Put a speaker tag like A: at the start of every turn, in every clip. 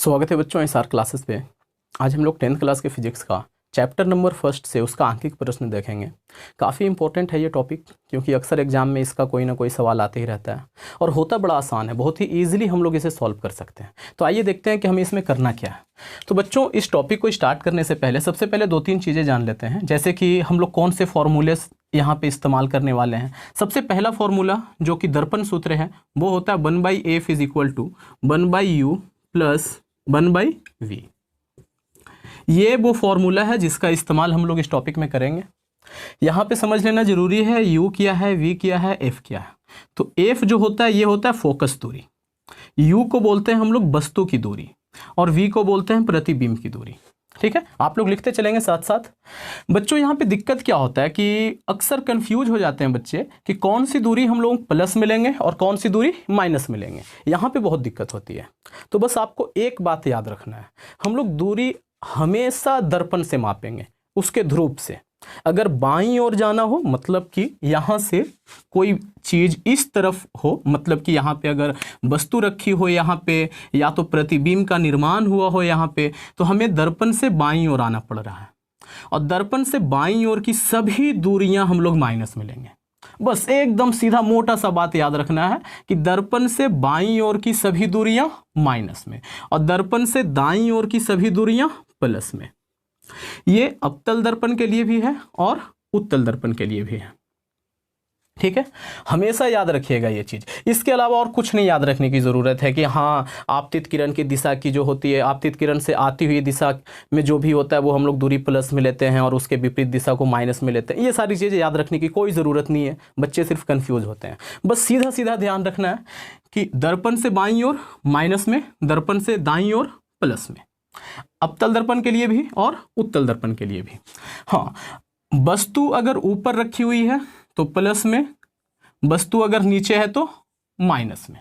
A: स्वागत है बच्चों एसआर क्लासेस पे। आज हम लोग 10th क्लास के फिजिक्स का चैप्टर नंबर 1 से उसका आंकिक प्रश्न देखेंगे। काफ़ी इंपॉर्टेंट है ये टॉपिक, क्योंकि अक्सर एग्जाम में इसका कोई ना कोई सवाल आते ही रहता है और होता बड़ा आसान है, बहुत ही ईजिली हम लोग इसे सॉल्व कर सकते हैं। तो आइए देखते हैं कि हमें इसमें करना क्या है। तो बच्चों, इस टॉपिक को स्टार्ट करने से पहले सबसे पहले 2-3 चीज़ें जान लेते हैं, जैसे कि हम लोग कौन से फॉर्मूले यहाँ पे इस्तेमाल करने वाले हैं। सबसे पहला फॉर्मूला जो कि दर्पण सूत्र है वो होता है 1/f is equal to 1/u plus 1/v। ये वो फॉर्मूला है जिसका इस्तेमाल हम लोग इस टॉपिक में करेंगे। यहाँ पे समझ लेना जरूरी है, u क्या है, v क्या है, f क्या है। तो f जो होता है ये होता है फोकस दूरी, u को बोलते हैं हम लोग वस्तु की दूरी और v को बोलते हैं प्रतिबिंब की दूरी। ठीक है, आप लोग लिखते चलेंगे साथ साथ। बच्चों, यहाँ पे दिक्कत क्या होता है कि अक्सर कंफ्यूज हो जाते हैं बच्चे कि कौन सी दूरी हम लोग प्लस मिलेंगे और कौन सी दूरी माइनस मिलेंगे। यहाँ पे बहुत दिक्कत होती है। तो बस आपको एक बात याद रखना है, हम लोग दूरी हमेशा दर्पण से मापेंगे, उसके ध्रुव से। अगर बाईं ओर जाना हो मतलब कि यहाँ से कोई चीज़ इस तरफ हो, मतलब कि यहाँ पे अगर वस्तु रखी हो यहाँ पे, या तो प्रतिबिंब का निर्माण हुआ हो यहाँ पे, तो हमें दर्पण से बाईं ओर आना पड़ रहा है और दर्पण से बाईं ओर की सभी दूरियां हम लोग माइनस में लेंगे। बस एकदम सीधा मोटा सा बात याद रखना है कि दर्पण से बाईं ओर की सभी दूरियां माइनस में और दर्पण से दाईं ओर की सभी दूरियां प्लस में। ये अवतल दर्पण के लिए भी है और उत्तल दर्पण के लिए भी है। ठीक है, हमेशा याद रखिएगा ये चीज़। इसके अलावा और कुछ नहीं याद रखने की ज़रूरत है कि हाँ, आपतित किरण की दिशा की जो होती है, आपतित किरण से आती हुई दिशा में जो भी होता है वो हम लोग दूरी प्लस में लेते हैं और उसके विपरीत दिशा को माइनस में लेते हैं। ये सारी चीज़ें याद रखने की कोई ज़रूरत नहीं है, बच्चे सिर्फ कन्फ्यूज होते हैं। बस सीधा सीधा ध्यान रखना है कि दर्पण से बाईं ओर माइनस में, दर्पण से दाईं ओर प्लस में, अवतल दर्पण के लिए भी और उत्तल दर्पण के लिए भी। हाँ, वस्तु अगर ऊपर रखी हुई है तो प्लस में, वस्तु अगर नीचे है तो माइनस में।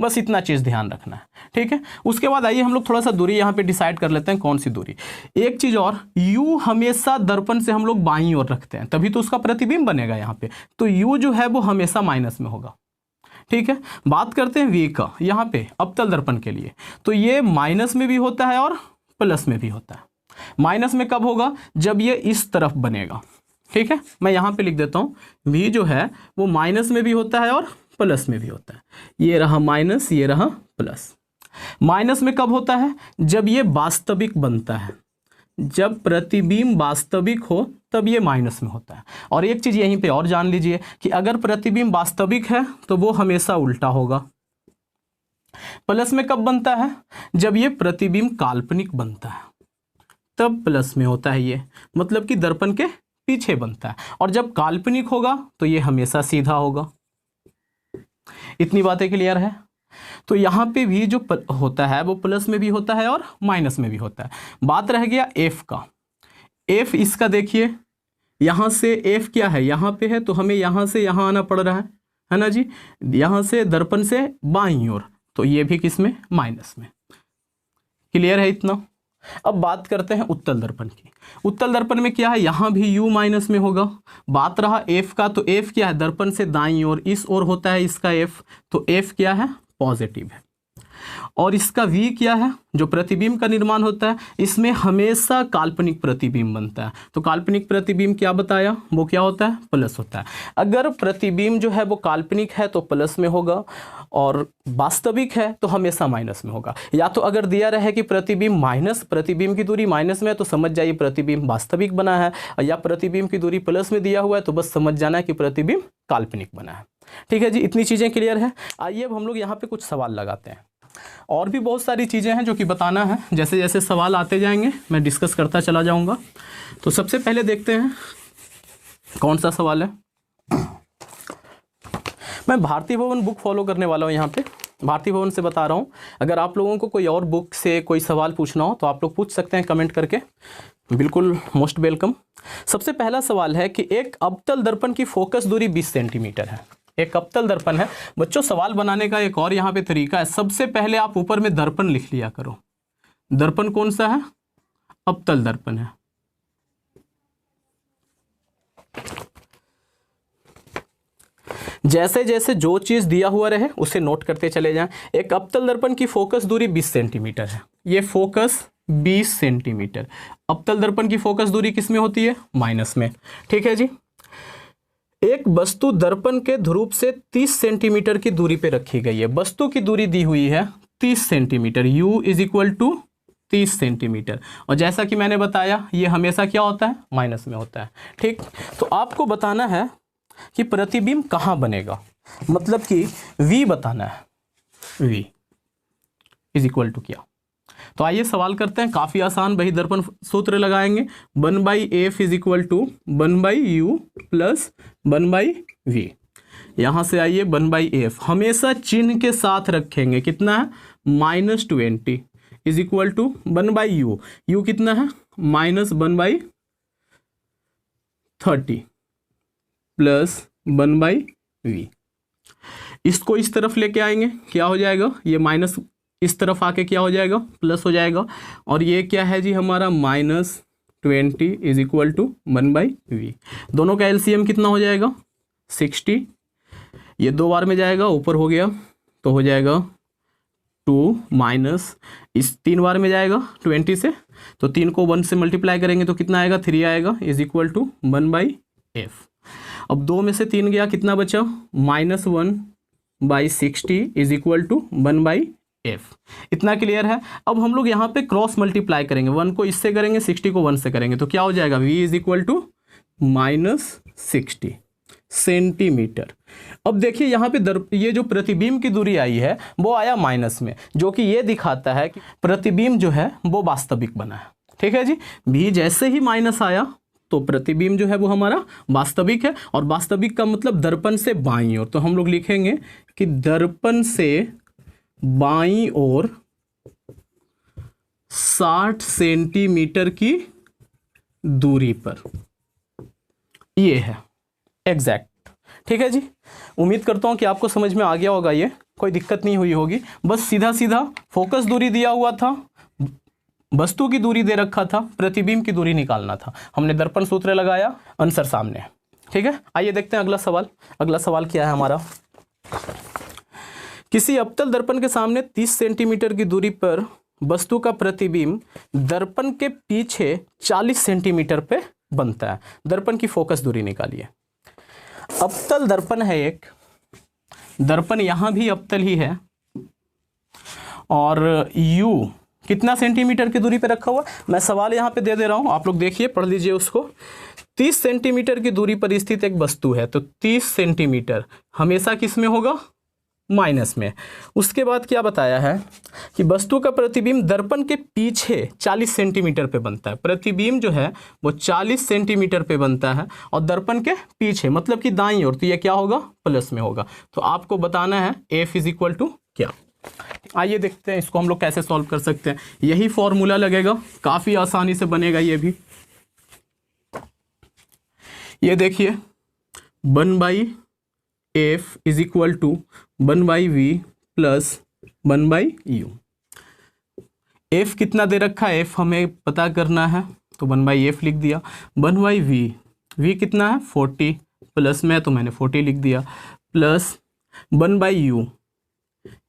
A: बस इतना चीज ध्यान रखना है। ठीक है, उसके बाद आइए हम लोग थोड़ा सा दूरी यहाँ पे डिसाइड कर लेते हैं, कौन सी दूरी। एक चीज और, u हमेशा दर्पण से हम लोग बाईं ओर रखते हैं, तभी तो उसका प्रतिबिंब बनेगा यहाँ पे। तो u जो है वो हमेशा माइनस में होगा। ठीक है, बात करते हैं v का यहाँ पे अवतल दर्पण के लिए। तो ये माइनस में भी होता है और प्लस में भी होता है। माइनस में कब होगा? जब ये इस तरफ बनेगा। ठीक है, मैं यहाँ पे लिख देता हूँ, v जो है वो माइनस में भी होता है और प्लस में भी होता है। ये रहा माइनस, ये रहा प्लस। माइनस में कब होता है? जब ये वास्तविक बनता है, जब प्रतिबिंब वास्तविक हो तब ये माइनस में होता है। और एक चीज यहीं पे और जान लीजिए कि अगर प्रतिबिंब वास्तविक है तो वो हमेशा उल्टा होगा। प्लस में कब बनता है? जब ये प्रतिबिंब काल्पनिक बनता है तब प्लस में होता है ये, मतलब कि दर्पण के पीछे बनता है। और जब काल्पनिक होगा तो ये हमेशा सीधा होगा। इतनी बातें क्लियर है? तो यहाँ पे भी जो होता है वो प्लस में भी होता है और माइनस में भी होता है। बात रह गया f का। f इसका देखिए, यहाँ से f क्या है, यहाँ पे है, तो हमें यहाँ से यहाँ आना पड़ रहा है ना जी। यहाँ से दर्पण से बाईं ओर, तो ये भी किस में? माइनस में। क्लियर है इतना? अब बात करते हैं उत्तल दर्पण की। उत्तल दर्पण में क्या है? यहाँ भी u माइनस में होगा। बात रहा f का, तो f क्या है? दर्पण से दाईं ओर, इस ओर होता है इसका f, तो f क्या है? पॉजिटिव है। और इसका v क्या है? जो प्रतिबिंब का निर्माण होता है, इसमें हमेशा काल्पनिक प्रतिबिंब बनता है। तो काल्पनिक प्रतिबिंब क्या बताया? वो क्या होता है? प्लस होता है। अगर प्रतिबिंब जो है वो काल्पनिक है तो प्लस में होगा और वास्तविक है तो हमेशा माइनस में होगा। या तो अगर दिया रहे कि प्रतिबिंब माइनस, प्रतिबिंब की दूरी माइनस में है तो समझ जाइए प्रतिबिंब वास्तविक बना है, या प्रतिबिंब की दूरी प्लस में दिया हुआ है तो बस समझ जाना है कि प्रतिबिंब काल्पनिक बना है। ठीक है जी, इतनी चीज़ें क्लियर है। आइए अब हम लोग यहाँ पे कुछ सवाल लगाते हैं। और भी बहुत सारी चीज़ें हैं जो कि बताना है, जैसे जैसे सवाल आते जाएंगे मैं डिस्कस करता चला जाऊंगा। तो सबसे पहले देखते हैं कौन सा सवाल है। मैं भारतीय भवन बुक फॉलो करने वाला हूँ, यहाँ पे भारतीय भवन से बता रहा हूँ। अगर आप लोगों को कोई और बुक से कोई सवाल पूछना हो तो आप लोग पूछ सकते हैं कमेंट करके, बिल्कुल मोस्ट वेलकम। सबसे पहला सवाल है कि एक अवतल दर्पण की फोकस दूरी 20 सेंटीमीटर है। एक अवतल दर्पण है। बच्चों, सवाल बनाने का एक और यहाँ पे तरीका है। सबसे पहले आप ऊपर में दर्पण लिख लिया करो। दर्पण कौन सा है? अवतल दर्पण है। जैसे जैसे जो चीज़ दिया हुआ रहे उसे नोट करते चले जाएं। एक अवतल दर्पण की फोकस दूरी 20 सेंटीमीटर है, ये फोकस 20 सेंटीमीटर। अवतल दर्पण की फोकस दूरी किस में होती है? माइनस में। ठीक है जी। एक वस्तु दर्पण के ध्रुव से 30 सेंटीमीटर की दूरी पे रखी गई है। वस्तु की दूरी दी हुई है 30 centimetre, u is equal to 30 centimetre. और जैसा कि मैंने बताया ये हमेशा क्या होता है? माइनस में होता है। ठीक, तो आपको बताना है कि प्रतिबिंब कहाँ बनेगा, मतलब कि v बताना है। v इज इक्वल टू क्या? तो आइए सवाल करते हैं, काफ़ी आसान वही दर्पण सूत्र लगाएंगे। 1/f is equal to 1/u plus 1/v। यहाँ से आइए 1/f हमेशा चिन्ह के साथ रखेंगे, कितना है? -20 is equal to 1/u। u कितना है? -1/30 प्लस 1/v। इसको इस तरफ लेके आएंगे, क्या हो जाएगा? ये माइनस इस तरफ आके क्या हो जाएगा? प्लस हो जाएगा। और ये क्या है जी हमारा? -20 इज इक्वल टू 1/v। दोनों का एलसीएम कितना हो जाएगा? 60। ये 2 बार में जाएगा, ऊपर हो गया तो हो जाएगा 2 माइनस इस 3 बार में जाएगा 20 से, तो 3 को 1 से मल्टीप्लाई करेंगे तो कितना आएगा? 3 आएगा इज इक्वल टू 1/f। अब 2 में से 3 गया, कितना बचा? -1/60 इज इक्वल टू 1/f। इतना क्लियर है। अब हम लोग यहाँ पे क्रॉस मल्टीप्लाई करेंगे, 1 को इससे करेंगे, 60 को 1 से करेंगे, तो क्या हो जाएगा? v is equal to -60 centimetre. अब देखिए यहाँ पे ये जो प्रतिबिंब की दूरी आई है वो आया माइनस में, जो कि ये दिखाता है कि प्रतिबिंब जो है वो वास्तविक बना है। ठीक है जी। v जैसे ही माइनस आया तो प्रतिबिंब जो है वो हमारा वास्तविक है, और वास्तविक का मतलब दर्पण से बाईं ओर। तो हम लोग लिखेंगे कि दर्पण से बाईं ओर 60 सेंटीमीटर की दूरी पर, ये है एग्जैक्ट। ठीक है जी। उम्मीद करता हूं कि आपको समझ में आ गया होगा, ये कोई दिक्कत नहीं हुई होगी। बस सीधा सीधा फोकस दूरी दिया हुआ था, वस्तु की दूरी दे रखा था, प्रतिबिंब की दूरी निकालना था, हमने दर्पण सूत्र लगाया, आंसर सामने है। ठीक है, आइए देखते हैं अगला सवाल। अगला सवाल क्या है हमारा? किसी अवतल दर्पण के सामने 30 सेंटीमीटर की दूरी पर वस्तु का प्रतिबिंब दर्पण के पीछे 40 सेंटीमीटर पे बनता है। दर्पण की फोकस दूरी निकालिए। अवतल दर्पण है एक, दर्पण यहां भी अवतल ही है, और u कितना सेंटीमीटर की दूरी पे रखा हुआ? मैं सवाल यहाँ पे दे दे रहा हूँ, आप लोग देखिए, पढ़ लीजिए उसको। 30 सेंटीमीटर की दूरी पर स्थित एक वस्तु है, तो 30 सेंटीमीटर हमेशा किस में होगा? माइनस में। उसके बाद क्या बताया है कि वस्तु का प्रतिबिंब दर्पण के पीछे 40 सेंटीमीटर पे बनता है। प्रतिबिंब जो है वो 40 सेंटीमीटर पे बनता है, और दर्पण के पीछे मतलब कि दाईं ओर, तो ये क्या होगा? प्लस में होगा। तो आपको बताना है f इज इक्वल टू क्या। आइए देखते हैं इसको हम लोग कैसे सॉल्व कर सकते हैं। यही फॉर्मूला लगेगा, काफ़ी आसानी से बनेगा ये भी। ये देखिए 1/f is equal to 1/v plus 1/u। f कितना दे रखा है? f हमें पता करना है, तो 1/f लिख दिया। 1/v, v कितना है? 40 प्लस में, तो मैंने 40 लिख दिया, प्लस 1/u,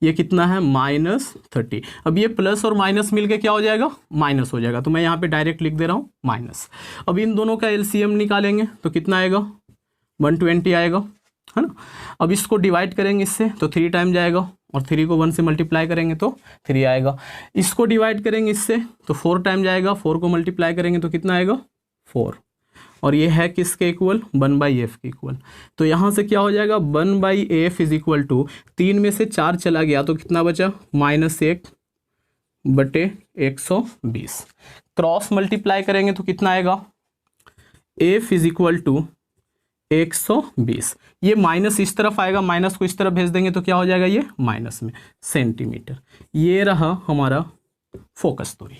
A: ये कितना है? -30। अब ये प्लस और माइनस मिलके क्या हो जाएगा? माइनस हो जाएगा, तो मैं यहाँ पे डायरेक्ट लिख दे रहा हूँ माइनस। अब इन दोनों का एलसीएम निकालेंगे तो कितना आएगा? 120 आएगा, है ना। अब इसको डिवाइड करेंगे इससे, तो 3 टाइम जाएगा, और 3 को 1 से मल्टीप्लाई करेंगे तो 3 आएगा। इसको डिवाइड करेंगे इससे तो 4 टाइम जाएगा, 4 को मल्टीप्लाई करेंगे तो कितना आएगा? 4। और ये है किसके इक्वल? 1/f के इक्वल। तो यहाँ से क्या हो जाएगा? 1/f इज इक्वल टू 3 में से 4 चला गया तो कितना बचा? -1/120। क्रॉस मल्टीप्लाई करेंगे तो कितना आएगा? f is equal to 120। ये माइनस इस तरफ आएगा, माइनस को इस तरफ भेज देंगे तो क्या हो जाएगा? ये माइनस में सेंटीमीटर। ये रहा हमारा फोकस दूरी।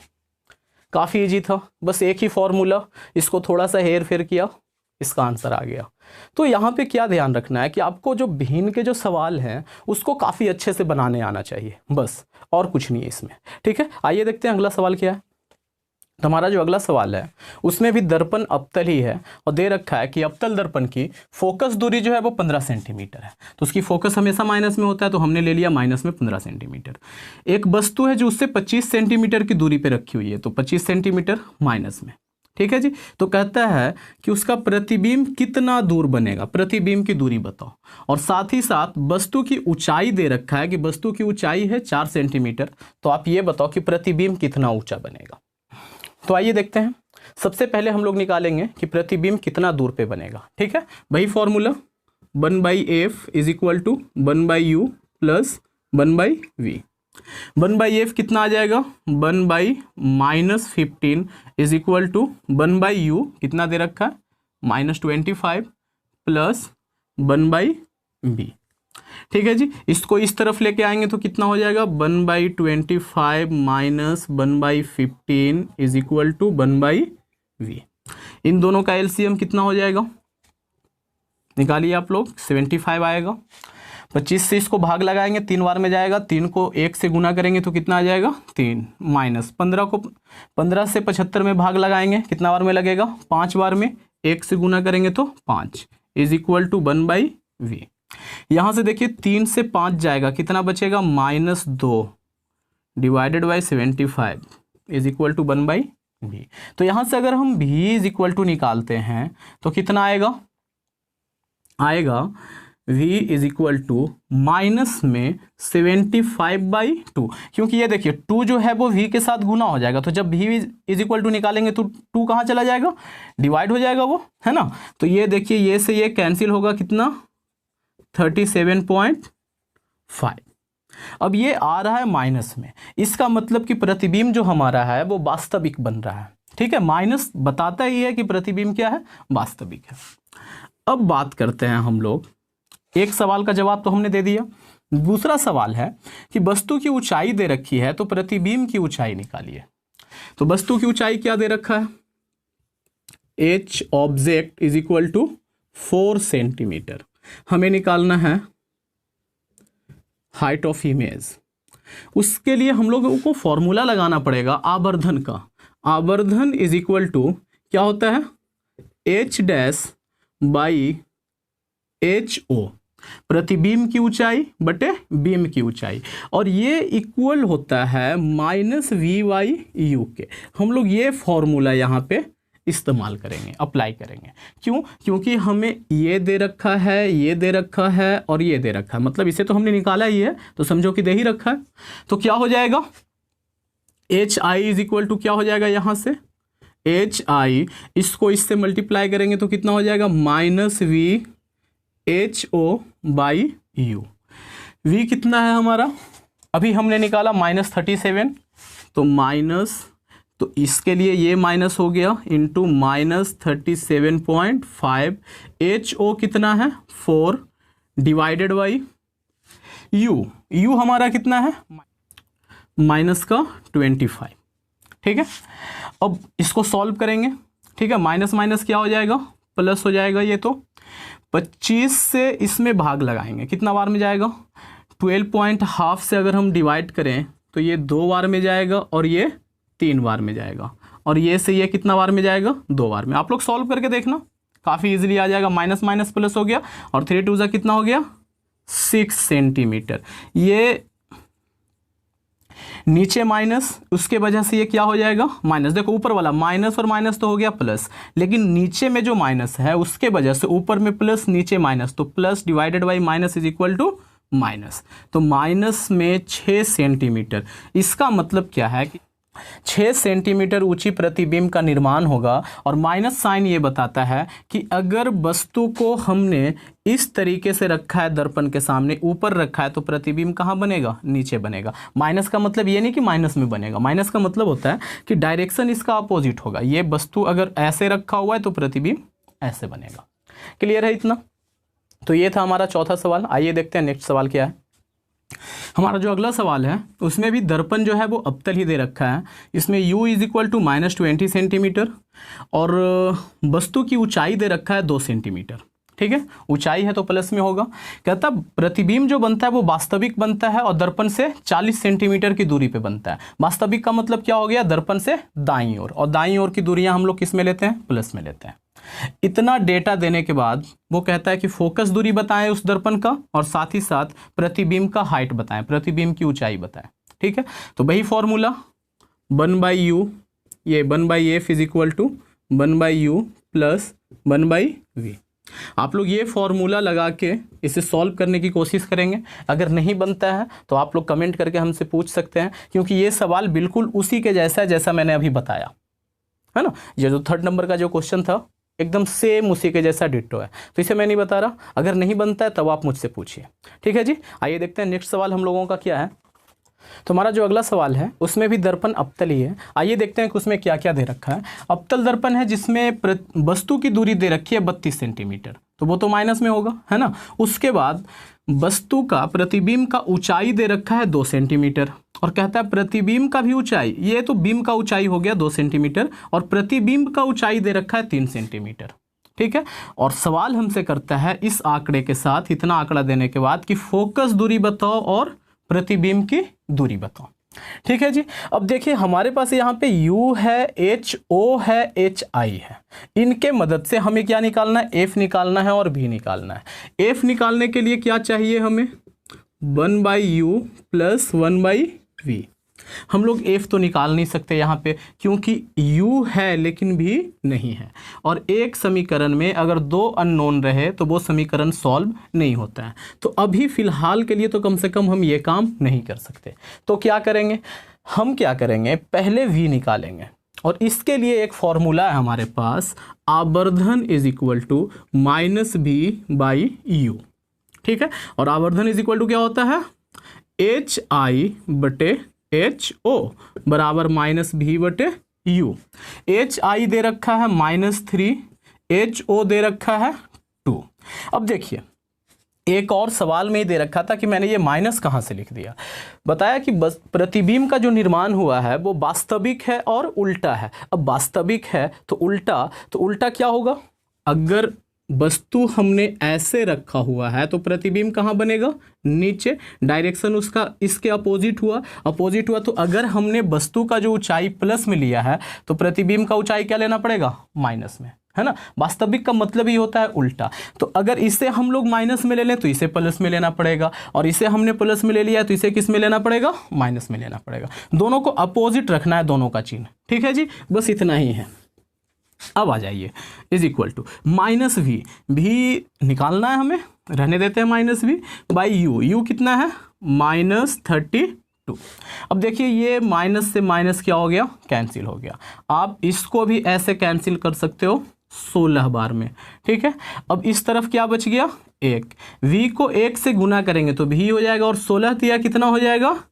A: काफ़ी इजी था, बस एक ही फॉर्मूला, इसको थोड़ा सा हेर फेर किया, इसका आंसर आ गया। तो यहाँ पे क्या ध्यान रखना है कि आपको जो भिन्न के जो सवाल हैं उसको काफ़ी अच्छे से बनाने आना चाहिए, बस और कुछ नहीं है इसमें। ठीक है, आइए देखते हैं अगला सवाल क्या है। तो हमारा जो अगला सवाल है उसमें भी दर्पण अवतल ही है और दे रखा है कि अवतल दर्पण की फोकस दूरी जो है वो 15 सेंटीमीटर है। तो उसकी फोकस हमेशा माइनस में होता है, तो हमने ले लिया माइनस में 15 सेंटीमीटर। एक वस्तु है जो उससे 25 सेंटीमीटर की दूरी पे रखी हुई है, तो 25 सेंटीमीटर माइनस में, ठीक है जी। तो कहता है कि उसका प्रतिबिंब कितना दूर बनेगा, प्रतिबिंब की दूरी बताओ। और साथ ही साथ वस्तु की ऊंचाई दे रखा है कि वस्तु की ऊंचाई है 4 सेंटीमीटर, तो आप ये बताओ कि प्रतिबिंब कितना ऊंचा बनेगा। तो आइए देखते हैं। सबसे पहले हम लोग निकालेंगे कि प्रतिबिंब कितना दूर पे बनेगा, ठीक है। वही formula 1/f is equal to 1/u plus 1/v। 1/f कितना आ जाएगा, 1/-15 इज इक्वल टू 1/u कितना दे रखा है -25 प्लस 1/v, ठीक है जी। इसको इस तरफ लेके आएंगे तो कितना हो जाएगा 1/25 minus 1/15 is equal to 1/v। इन दोनों का एलसीएम कितना हो जाएगा, निकालिए आप लोग, 75 आएगा। 25 से इसको भाग लगाएंगे, 3 बार में जाएगा, 3 को 1 से गुना करेंगे तो कितना आ जाएगा 3, माइनस 15 को 15 से 75 में भाग लगाएंगे, कितना बार में लगेगा 5 बार में, 1 से गुना करेंगे तो 5 इज इक्वल टू 1/v। यहाँ से देखिए 3 से 5 जाएगा, कितना बचेगा -2 divided by 75 is equal to 1/v। तो यहाँ से अगर हम v इज इक्वल टू निकालते हैं तो कितना आएगा, v is equal to minus में 75/2, क्योंकि ये देखिए 2 जो है वो v के साथ गुना हो जाएगा, तो जब v इज इक्वल टू निकालेंगे तो 2 कहाँ चला जाएगा, डिवाइड हो जाएगा वो, है ना। तो ये देखिए ये से ये कैंसिल होगा, कितना 37.5। अब ये आ रहा है माइनस में, इसका मतलब कि प्रतिबिंब जो हमारा है वो वास्तविक बन रहा है, ठीक है। माइनस बताता ही है कि प्रतिबिंब क्या है, वास्तविक है। अब बात करते हैं हम लोग, एक सवाल का जवाब तो हमने दे दिया। दूसरा सवाल है कि वस्तु की ऊंचाई दे रखी है तो प्रतिबिंब की ऊंचाई निकालिए। तो वस्तु की ऊंचाई क्या दे रखा है, h object is equal to 4 centimetre. हमें निकालना है हाइट ऑफ इमेज। उसके लिए हम लोगों को फॉर्मूला लगाना पड़ेगा आवर्धन का। आवर्धन इज इक्वल टू क्या होता है, h'/ho, प्रतिबिंब की ऊंचाई बटे बीम की ऊंचाई, और ये इक्वल होता है -v/u के। हम लोग ये फॉर्मूला यहाँ पे इस्तेमाल करेंगे, अप्लाई करेंगे। क्यों, क्योंकि हमें ये दे रखा है, ये दे रखा है और ये दे रखा है, मतलब इसे तो हमने निकाला ही है, तो समझो कि दे ही रखा है। तो क्या हो जाएगा, hi इज इक्वल टू क्या हो जाएगा, यहाँ से hi इसको इससे मल्टीप्लाई करेंगे तो कितना हो जाएगा -v/ho/u। v कितना है हमारा, अभी हमने निकाला -37, तो माइनस, तो इसके लिए ये माइनस हो गया इंटू -37.5। ho कितना है 4 डिवाइडेड बाई u हमारा कितना है -25, ठीक है। अब इसको सॉल्व करेंगे, ठीक है। माइनस माइनस क्या हो जाएगा, प्लस हो जाएगा। ये तो 25 से इसमें भाग लगाएंगे, कितना बार में जाएगा 12.5 से अगर हम डिवाइड करें तो ये 2 बार में जाएगा और ये 3 बार में जाएगा, और ये से ये कितना बार में जाएगा 2 बार में। आप लोग सॉल्व करके देखना, काफ़ी इजीली आ जाएगा। माइनस माइनस प्लस हो गया और 3 2 कितना हो गया 6 सेंटीमीटर। ये नीचे माइनस, उसके वजह से ये क्या हो जाएगा माइनस। देखो ऊपर वाला माइनस और माइनस तो हो गया प्लस, लेकिन नीचे में जो माइनस है उसके वजह से ऊपर में प्लस नीचे माइनस, तो plus divided by minus is equal to minus. तो माइनस में 6 सेंटीमीटर। इसका मतलब क्या है कि 6 सेंटीमीटर ऊंची प्रतिबिंब का निर्माण होगा। और माइनस साइन ये बताता है कि अगर वस्तु को हमने इस तरीके से रखा है, दर्पण के सामने ऊपर रखा है, तो प्रतिबिंब कहाँ बनेगा, नीचे बनेगा। माइनस का मतलब ये नहीं कि माइनस में बनेगा, माइनस का मतलब होता है कि डायरेक्शन इसका अपोजिट होगा। ये वस्तु अगर ऐसे रखा हुआ है तो प्रतिबिंब ऐसे बनेगा। क्लियर है इतना। तो ये था हमारा चौथा सवाल। आइए देखते हैं नेक्स्ट सवाल क्या है। हमारा जो अगला सवाल है उसमें भी दर्पण जो है वो अवतल ही दे रखा है। इसमें u is equal to -20 centimetre और वस्तु की ऊंचाई दे रखा है 2 सेंटीमीटर। ठीक है, ऊंचाई है तो प्लस में होगा। कहता प्रतिबिंब जो बनता है वो वास्तविक बनता है और दर्पण से 40 सेंटीमीटर की दूरी पे बनता है। वास्तविक का मतलब क्या हो गया, दर्पण से दाईं ओर, और दाईं ओर की दूरियां हम लोग किस में लेते हैं, प्लस में लेते हैं। इतना डेटा देने के बाद वो कहता है कि फोकस दूरी बताएं उस दर्पण का और साथ ही साथ प्रतिबिंब का हाइट बताएं, प्रतिबिंब की ऊंचाई बताएं। ठीक है, तो वही फॉर्मूला 1/u, ये 1/f is equal to 1/u plus 1/v। आप लोग ये फॉर्मूला लगा के इसे सॉल्व करने की कोशिश करेंगे। अगर नहीं बनता है तो आप लोग कमेंट करके हमसे पूछ सकते हैं, क्योंकि ये सवाल बिल्कुल उसी के जैसा है जैसा मैंने अभी बताया है ना। ये जो 3rd नंबर का जो क्वेश्चन था एकदम सेम उसी के जैसा डिट्टो है, तो इसे मैं नहीं बता रहा। अगर नहीं बनता है तब आप मुझसे पूछिए। ठीक है जी, आइए देखते हैं नेक्स्ट सवाल हम लोगों का क्या है। तो हमारा जो अगला सवाल है उसमें भी दर्पण अवतल ही है। आइए देखते हैं कि उसमें क्या क्या दे रखा है। अवतल दर्पण है जिसमें वस्तु की दूरी दे रखी है 32 सेंटीमीटर, तो वो तो माइनस में होगा, है ना। उसके बाद वस्तु का प्रतिबिंब का ऊंचाई दे रखा है 2 सेंटीमीटर, और कहता है प्रतिबिंब का भी ऊंचाई, ये तो बिंब का ऊंचाई हो गया 2 सेंटीमीटर और प्रतिबिंब का ऊंचाई दे रखा है 3 सेंटीमीटर। ठीक है, और सवाल हमसे करता है इस आंकड़े के साथ, इतना आंकड़ा देने के बाद, कि फोकस दूरी बताओ और प्रतिबिंब की दूरी बताओ। ठीक है जी, अब देखिए हमारे पास यहाँ पे U है, HO है, HI है। इनके मदद से हमें क्या निकालना है, F निकालना है और V निकालना है। F निकालने के लिए क्या चाहिए हमें, 1/u प्लस 1/v। हम लोग F तो निकाल नहीं सकते यहाँ पे, क्योंकि U है लेकिन भी नहीं है, और एक समीकरण में अगर 2 अननोन रहे तो वो समीकरण सॉल्व नहीं होता है। तो अभी फिलहाल के लिए तो कम से कम हम ये काम नहीं कर सकते। तो क्या करेंगे, हम क्या करेंगे, पहले V निकालेंगे, और इसके लिए एक फॉर्मूला है हमारे पास, आवर्धन इज इक्वल टू -v/u। ठीक है, और आवर्धन इज इक्वल टू क्या होता है, HI/HO बराबर -v/u। HI दे रखा है -3, HO दे रखा है 2। अब देखिए एक और सवाल में ही दे रखा था कि मैंने ये माइनस कहाँ से लिख दिया, बताया कि बस प्रतिबिंब का जो निर्माण हुआ है वो वास्तविक है और उल्टा है। अब वास्तविक है तो उल्टा क्या होगा, अगर वस्तु हमने ऐसे रखा हुआ है तो प्रतिबिंब कहाँ बनेगा, नीचे, डायरेक्शन उसका इसके अपोजिट हुआ। तो अगर हमने वस्तु का जो ऊंचाई प्लस में लिया है तो प्रतिबिंब का ऊंचाई क्या लेना पड़ेगा, माइनस में, है ना। वास्तविक का मतलब ही होता है उल्टा। तो अगर इसे हम लोग माइनस में ले लें तो इसे प्लस में लेना पड़ेगा, और इसे हमने प्लस में ले लिया तो इसे किस में लेना पड़ेगा, माइनस में लेना पड़ेगा। दोनों को अपोजिट रखना है, दोनों का चिन्ह। ठीक है जी, बस इतना ही है। अब आ जाइए, इज इक्वल टू -v, भी निकालना है हमें, रहने देते हैं -v/u। u कितना है, -32। अब देखिए ये माइनस से माइनस क्या हो गया, कैंसिल हो गया। आप इसको भी ऐसे कैंसिल कर सकते हो 16 बार में। ठीक है, अब इस तरफ क्या बच गया, 1। v को 1 से गुना करेंगे तो v हो जाएगा, और 16 दिया कितना हो जाएगा,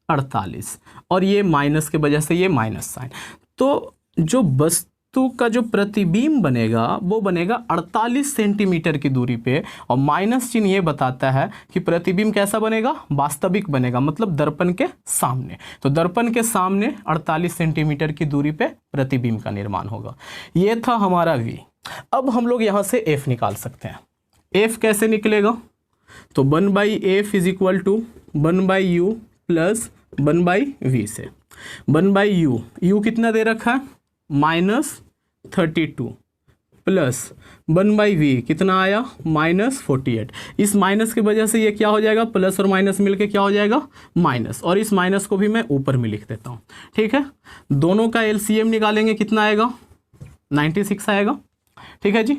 A: 48, और ये माइनस के वजह से ये माइनस साइन। तो जो वस्तु का जो प्रतिबिंब बनेगा वो बनेगा 48 सेंटीमीटर की दूरी पे, और माइनस चिन्ह ये बताता है कि प्रतिबिंब कैसा बनेगा, वास्तविक बनेगा, मतलब दर्पण के सामने। तो दर्पण के सामने 48 सेंटीमीटर की दूरी पे प्रतिबिंब का निर्माण होगा। ये था हमारा V। अब हम लोग यहाँ से F निकाल सकते हैं। F कैसे निकलेगा, तो 1/f is equal to 1/u plus 1/v से 1/u, u कितना दे रखा है, -32 प्लस 1/v कितना आया, -48। इस माइनस की वजह से ये क्या हो जाएगा, प्लस और माइनस मिलके क्या हो जाएगा, माइनस, और इस माइनस को भी मैं ऊपर में लिख देता हूँ। ठीक है, दोनों का LCM निकालेंगे, कितना आएगा, 96 आएगा। ठीक है जी,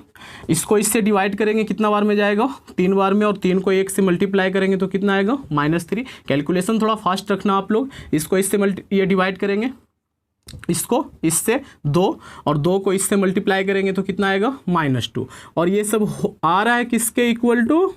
A: इसको इससे डिवाइड करेंगे, कितना बार में जाएगा, 3 बार में, और 3 को 1 से मल्टीप्लाई करेंगे तो कितना आएगा, -3। कैलकुलेशन थोड़ा फास्ट रखना आप लोग। इसको इससे ये डिवाइड करेंगे, इसको इससे 2, और 2 को इससे मल्टीप्लाई करेंगे तो कितना आएगा, -2। और ये सब आ रहा है किसके इक्वल टू,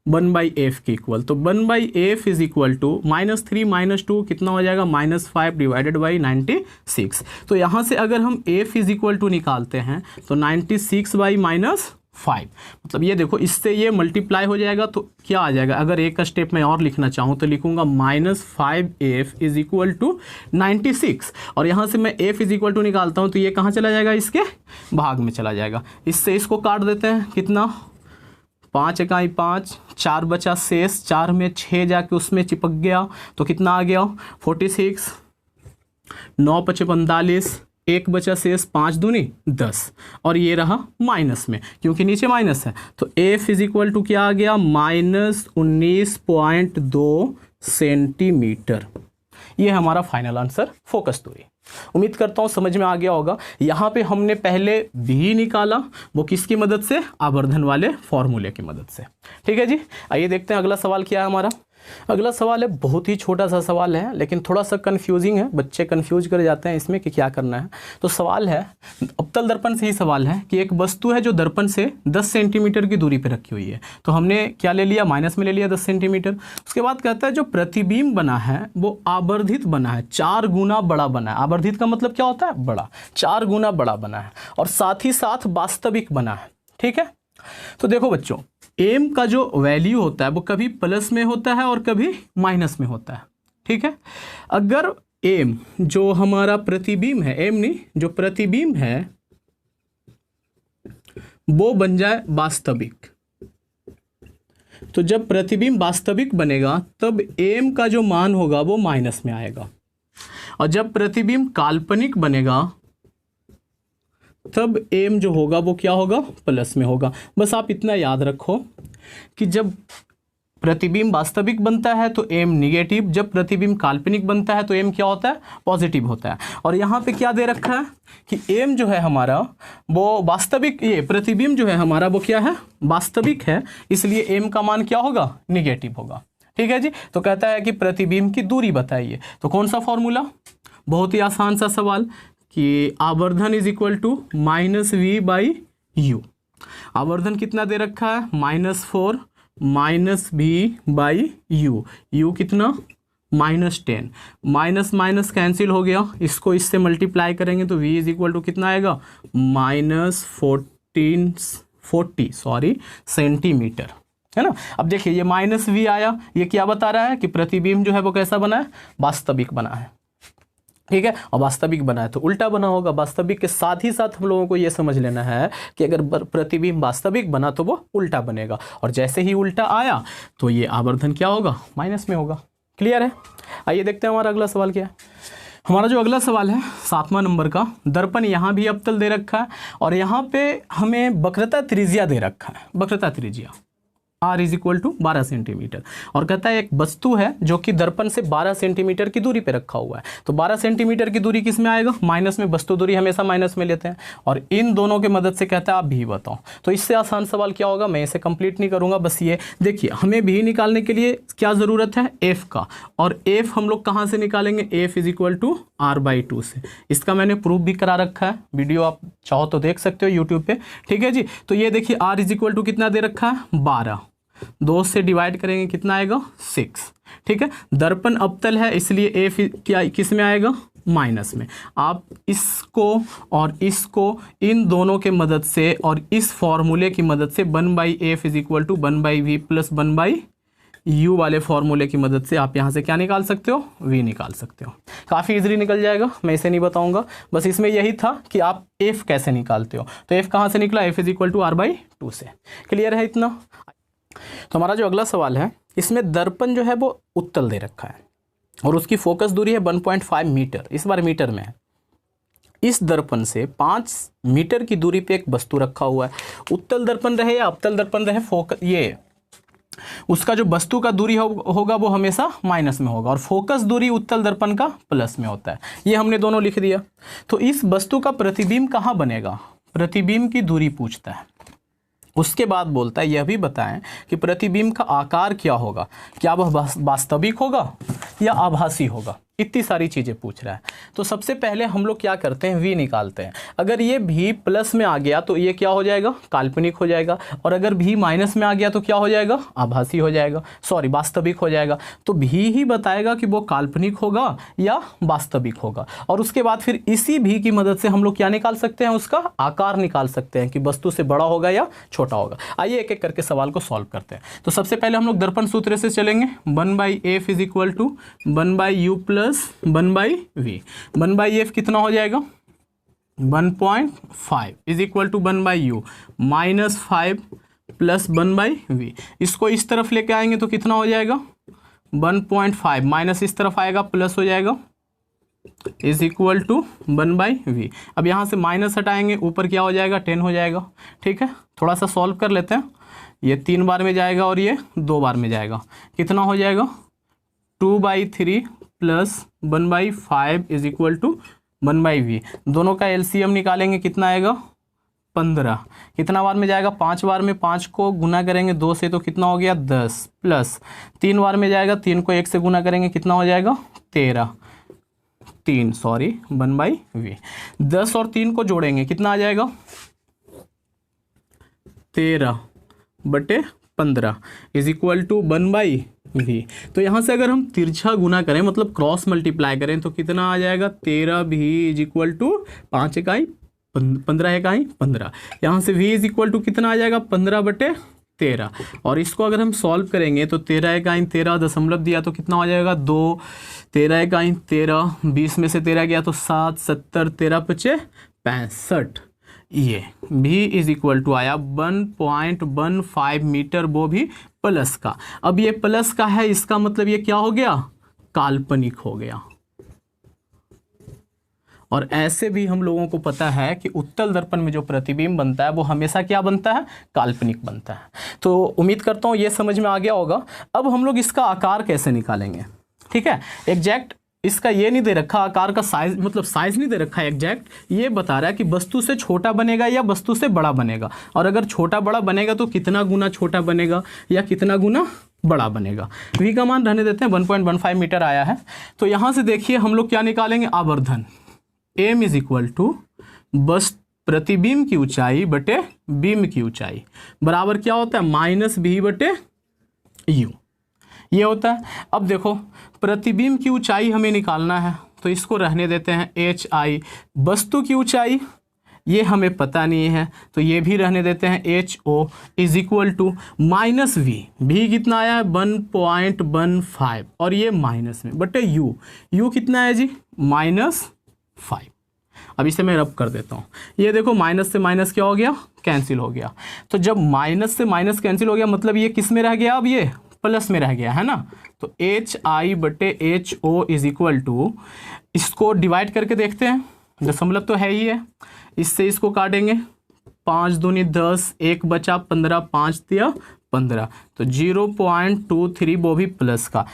A: 1/f के इक्वल। तो 1/f इज इक्वल टू -3 -2 कितना हो जाएगा, -5 डिवाइडेड बाई 96। तो यहाँ से अगर हम f इज इक्वल टू निकालते हैं तो 96/-5, मतलब ये देखो इससे ये मल्टीप्लाई हो जाएगा तो क्या आ जाएगा, अगर एक का स्टेप मैं और लिखना चाहूँ तो लिखूंगा -5f इज इक्वल टू 96, और यहाँ से मैं f इज इक्वल टू निकालता हूँ तो ये कहाँ चला जाएगा, इसके भाग में चला जाएगा। इससे इसको काट देते हैं, कितना, 5 5 इकाई 5, 4 बचा शेष, 4 में 6 जाके उसमें चिपक गया तो कितना आ गया 46, 9 पचे 45, 1 बचा शेष, 5 दूनी 10, और ये रहा माइनस में क्योंकि नीचे माइनस है। तो F इज इक्वल टू क्या आ गया -19.2 सेंटीमीटर। ये हमारा फाइनल आंसर फोकस दूरी। उम्मीद करता हूँ समझ में आ गया होगा। यहाँ पे हमने पहले भी निकाला, वो किसकी मदद से, आवर्धन वाले फॉर्मूले की मदद से। ठीक है जी, आइए देखते हैं अगला सवाल क्या है हमारा। अगला सवाल है, बहुत ही छोटा सा सवाल है लेकिन थोड़ा सा कंफ्यूजिंग है, बच्चे कंफ्यूज कर जाते हैं इसमें कि क्या करना है। तो सवाल है, अवतल दर्पण से ही सवाल है कि एक वस्तु है जो दर्पण से 10 सेंटीमीटर की दूरी पर रखी हुई है। तो हमने क्या ले लिया, माइनस में ले लिया 10 सेंटीमीटर। उसके बाद कहता है जो प्रतिबिंब बना है वो आवर्धित बना है, 4 गुना बड़ा बना है। आवर्धित का मतलब क्या होता है, बड़ा, 4 गुना बड़ा बना है और साथ ही साथ वास्तविक बना है। ठीक है, तो देखो बच्चों, एम का जो वैल्यू होता है वो कभी प्लस में होता है और कभी माइनस में होता है। ठीक है, अगर एम जो हमारा प्रतिबिंब है, एम नहीं, जो प्रतिबिंब है वो बन जाए वास्तविक, तो जब प्रतिबिंब वास्तविक बनेगा तब एम का जो मान होगा वो माइनस में आएगा, और जब प्रतिबिंब काल्पनिक बनेगा तब एम जो होगा वो क्या होगा, प्लस में होगा। बस आप इतना याद रखो कि जब प्रतिबिंब वास्तविक बनता है तो एम निगेटिव, जब प्रतिबिंब काल्पनिक बनता है तो एम क्या होता है, पॉजिटिव होता है। और यहाँ पे क्या दे रखा है कि एम जो है हमारा वो वास्तविक, ये प्रतिबिंब जो है हमारा वो क्या है, वास्तविक है, इसलिए एम का मान क्या होगा, निगेटिव होगा। ठीक है जी, तो कहता है कि प्रतिबिंब की दूरी बताइए। तो कौन सा फॉर्मूला, बहुत ही आसान सा सवाल कि आवर्धन इज इक्वल टू -v/u। आवर्धन कितना दे रखा है, -4 -v/u। u कितना, -10, माइनस माइनस कैंसिल हो गया, इसको इससे मल्टीप्लाई करेंगे तो v इज इक्वल टू कितना आएगा, -40 सेंटीमीटर, है ना। अब देखिए ये -v आया, ये क्या बता रहा है कि प्रतिबिंब जो है वो कैसा बना है, वास्तविक बना है। ठीक है, और वास्तविक बना है तो उल्टा बना होगा। वास्तविक के साथ ही साथ हम लोगों को ये समझ लेना है कि अगर प्रतिबिंब वास्तविक बना तो वो उल्टा बनेगा, और जैसे ही उल्टा आया तो ये आवर्धन क्या होगा, माइनस में होगा। क्लियर है, आइए देखते हैं हमारा अगला सवाल क्या है। हमारा जो अगला सवाल है 7वां नंबर का, दर्पण यहाँ भी अवतल दे रखा है और यहाँ पे हमें वक्रता त्रिज्या दे रखा है, वक्रता त्रिज्या r is equal to 12 centimetre, और कहता है एक वस्तु है जो कि दर्पण से 12 सेंटीमीटर की दूरी पे रखा हुआ है। तो 12 सेंटीमीटर की दूरी किस में आएगा, माइनस में। वस्तु दूरी हमेशा माइनस में लेते हैं, और इन दोनों के मदद से कहता है आप भी बताओ। तो इससे आसान सवाल क्या होगा, मैं इसे कंप्लीट नहीं करूंगा, बस ये देखिए, हमें भी निकालने के लिए क्या ज़रूरत है, एफ का, और एफ हम लोग कहाँ से निकालेंगे, F is equal to r/2 से। इसका मैंने प्रूफ भी करा रखा है, वीडियो आप चाहो तो देख सकते हो यूट्यूब पे। ठीक है जी, तो ये देखिए r इज इक्वल टू कितना दे रखा है, 12, 2 से डिवाइड करेंगे कितना आएगा, 6। ठीक है, दर्पण अवतल है इसलिए एफ क्या किस में आएगा, माइनस में। आप इसको और इसको इन दोनों के मदद से और इस फॉर्मूले की मदद से 1/f is equal to 1/v plus 1/u वाले फॉर्मूले की मदद से आप यहाँ से क्या निकाल सकते हो, v निकाल सकते हो। काफ़ी इजीली निकल जाएगा, मैं इसे नहीं बताऊंगा, बस इसमें यही था कि आप f कैसे निकालते हो। तो f कहाँ से निकला, f is equal to r/2 से। क्लियर है इतना। तो हमारा जो अगला सवाल है, इसमें दर्पण जो है वो उत्तल दे रखा है और उसकी फोकस दूरी है 1.5 मीटर, इस बार मीटर में है। इस दर्पण से 5 मीटर की दूरी पे एक वस्तु रखा हुआ है। उत्तल दर्पण रहे या अवतल दर्पण रहे, फोकस ये उसका जो वस्तु का दूरी होगा वो हमेशा माइनस में होगा, और फोकस दूरी उत्तल दर्पण का प्लस में होता है। ये हमने दोनों लिख दिया। तो इस वस्तु का प्रतिबिंब कहाँ बनेगा, प्रतिबिंब की दूरी पूछता है। उसके बाद बोलता है यह भी बताएं कि प्रतिबिंब का आकार क्या होगा, क्या वह वास्तविक होगा या आभासी होगा। इतनी सारी चीज़ें पूछ रहा है। तो सबसे पहले हम लोग क्या करते हैं, v निकालते हैं। अगर ये v प्लस में आ गया तो ये क्या हो जाएगा, काल्पनिक हो जाएगा, और अगर v माइनस में आ गया तो क्या हो जाएगा, आभासी हो जाएगा, सॉरी वास्तविक हो जाएगा। तो v ही बताएगा कि वो काल्पनिक होगा या वास्तविक होगा। और उसके बाद फिर इसी v की मदद से हम लोग क्या निकाल सकते हैं, उसका आकार निकाल सकते हैं कि वस्तु से बड़ा होगा या छोटा होगा। आइए एक एक करके सवाल को सॉल्व करते हैं। तो सबसे पहले हम लोग दर्पण सूत्र से चलेंगे। 1/f is equal to 1/u plus 1/v। 1/f कितना हो जाएगा, 1.5 is equal to 1/u -5 plus 1/v। इसको इस तरफ लेके आएंगे तो कितना हो जाएगा 1.5 माइनस इस तरफ आएगा प्लस हो जाएगा इज इक्वल टू 1/v। अब यहाँ से माइनस हटाएंगे ऊपर क्या हो जाएगा 10 हो जाएगा। ठीक है, थोड़ा सा सॉल्व कर लेते हैं। ये 3 बार में जाएगा और ये 2 बार में जाएगा, कितना हो जाएगा 2/3 plus 1/5 is equal to 1/v। दोनों का एलसीएम निकालेंगे कितना आएगा 15। कितना बार में जाएगा 5 बार में, 5 को गुना करेंगे 2 से तो कितना हो गया 10 प्लस 3 बार में जाएगा, 3 को 1 से गुना करेंगे कितना हो जाएगा 1/v। 10 और 3 को जोड़ेंगे कितना आ जाएगा 13/15 इज इक्वल टू 1/v। तो यहाँ से अगर हम तिरछा गुना करें मतलब क्रॉस मल्टीप्लाई करें तो कितना आ जाएगा 13v इज इक्वल टू 5 इकाई 15 इकाई 15। यहाँ से v इज इक्वल टू कितना आ जाएगा 15/13। और इसको अगर हम सॉल्व करेंगे तो 13 इकाई 13 दशमलव दिया तो कितना हो जाएगा 2, 13 इकाई 13, 20 में से 13 गया तो 7, 70, 13×5 65। ये भी इज इक्वल टू आया 1.15 मीटर, वो भी प्लस का। अब ये प्लस का है, इसका मतलब ये क्या हो गया काल्पनिक हो गया। और ऐसे भी हम लोगों को पता है कि उत्तल दर्पण में जो प्रतिबिंब बनता है वो हमेशा क्या बनता है काल्पनिक बनता है। तो उम्मीद करता हूँ ये समझ में आ गया होगा। अब हम लोग इसका आकार कैसे निकालेंगे। ठीक है, एग्जैक्ट इसका ये नहीं दे रखा आकार का साइज, मतलब साइज नहीं दे रखा है एग्जैक्ट, ये बता रहा है कि वस्तु से छोटा बनेगा या वस्तु से बड़ा बनेगा, और अगर छोटा बड़ा बनेगा तो कितना गुना छोटा बनेगा या कितना गुना बड़ा बनेगा। v का मान रहने देते हैं 1.15 मीटर आया है। तो यहाँ से देखिए हम लोग क्या निकालेंगे आवर्धन m इज इक्वल टू बस प्रतिबिंब की ऊंचाई बटे बिंब की ऊंचाई बराबर क्या होता है -v/u ये होता है। अब देखो प्रतिबिंब की ऊंचाई हमें निकालना है तो इसको रहने देते हैं hi। वस्तु की ऊंचाई ये हमें पता नहीं है तो ये भी रहने देते हैं ho is equal to -v। v कितना आया है 1.15 और ये माइनस में बटे u कितना है जी -5। अब इसे मैं रब कर देता हूँ। ये देखो माइनस से माइनस क्या हो गया कैंसिल हो गया। तो जब माइनस से माइनस कैंसिल हो गया मतलब ये किस में रह गया अब ये प्लस में रह गया है ना। तो hi/ho इज इक्वल टू इसको डिवाइड करके देखते हैं, दशमलव तो है ही है, इससे इसको काटेंगे 5 दूनी 10, 1 बचा 15, 5 दिया 15 तो 0.23 वो भी प्लस का।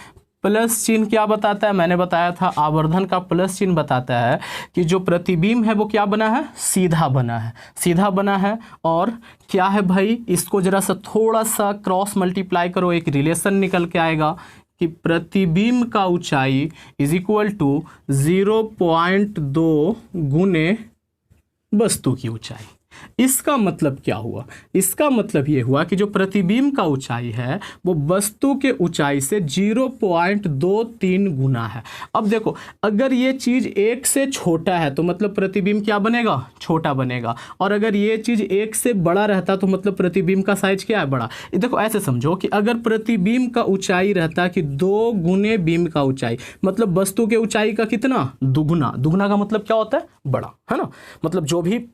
A: प्लस चिन्ह क्या बताता है मैंने बताया था आवर्धन का प्लस चिन्ह बताता है कि जो प्रतिबिंब है वो क्या बना है सीधा बना है। और क्या है भाई इसको जरा सा थोड़ा सा क्रॉस मल्टीप्लाई करो, एक रिलेशन निकल के आएगा कि प्रतिबिंब का ऊंचाई इज इक्वल टू 0.2 गुने वस्तु की ऊंचाई। इसका मतलब क्या हुआ, इसका मतलब ये हुआ कि जो प्रतिबिंब का ऊंचाई है वो वस्तु के ऊंचाई से 0.23 गुना है। अब देखो अगर ये चीज 1 से छोटा है तो मतलब प्रतिबिंब क्या बनेगा छोटा बनेगा, और अगर ये चीज 1 से बड़ा रहता तो मतलब प्रतिबिंब का साइज क्या है बड़ा। देखो ऐसे समझो कि अगर प्रतिबिंब का ऊंचाई रहता कि 2 गुने बिंब का ऊंचाई मतलब वस्तु के ऊंचाई का कितना दुगुना। दुगुना का मतलब क्या होता है बड़ा, है ना। मतलब जो भी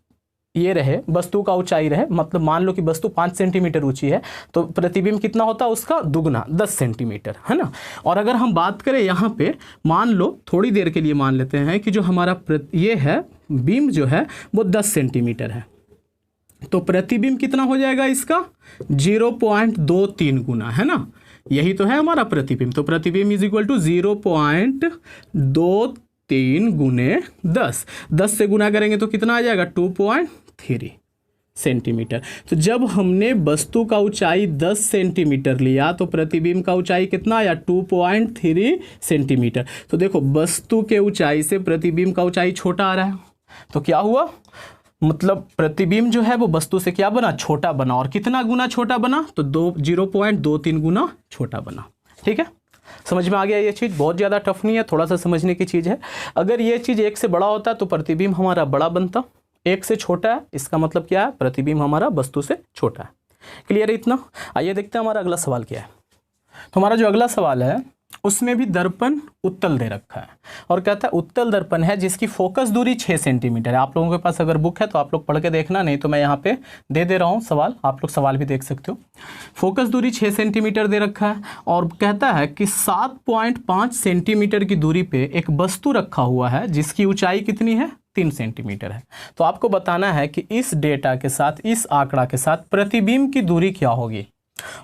A: ये रहे वस्तु का ऊंचाई रहे, मतलब मान लो कि वस्तु 5 सेंटीमीटर ऊंची है तो प्रतिबिंब कितना होता है उसका दुगुना 10 सेंटीमीटर, है ना। और अगर हम बात करें यहाँ पे मान लो थोड़ी देर के लिए मान लेते हैं कि जो हमारा ये है बिंब जो है वो 10 सेंटीमीटर है तो प्रतिबिंब कितना हो जाएगा इसका 0.23 गुना, है ना। यही तो है हमारा प्रतिबिंब। तो प्रतिबिंब इज इक्वल टू 0.23 गुने 10 से गुना करेंगे तो कितना आ जाएगा 2.3 सेंटीमीटर। तो जब हमने वस्तु का ऊंचाई 10 सेंटीमीटर लिया तो प्रतिबिंब का ऊंचाई कितना आया 2.3 सेंटीमीटर। तो देखो वस्तु के ऊंचाई से प्रतिबिंब का ऊंचाई छोटा आ रहा है तो क्या हुआ मतलब प्रतिबिंब जो है वो वस्तु से क्या बना छोटा बना, और कितना गुना छोटा बना तो 0.23 गुना छोटा बना। ठीक है, समझ में आ गया। ये चीज़ बहुत ज़्यादा टफ नहीं है, थोड़ा सा समझने की चीज़ है। अगर ये चीज़ 1 से बड़ा होता तो प्रतिबिंब हमारा बड़ा बनता, 1 से छोटा है इसका मतलब क्या है प्रतिबिंब हमारा वस्तु से छोटा है। क्लियर है इतना। आइए देखते हैं हमारा अगला सवाल क्या है। तो हमारा जो अगला सवाल है उसमें भी दर्पण उत्तल दे रखा है और कहता है उत्तल दर्पण है जिसकी फोकस दूरी 6 सेंटीमीटर है। आप लोगों के पास अगर बुक है तो आप लोग पढ़ के देखना, नहीं तो मैं यहाँ पे दे रहा हूँ सवाल, आप लोग सवाल भी देख सकते हो। फोकस दूरी 6 सेंटीमीटर दे रखा है और कहता है कि 7.5 सेंटीमीटर की दूरी पे एक वस्तु रखा हुआ है जिसकी ऊंचाई कितनी है, 3 सेंटीमीटर है। तो आपको बताना है कि इस डेटा के साथ, इस आंकड़ा के साथ प्रतिबिंब की दूरी क्या होगी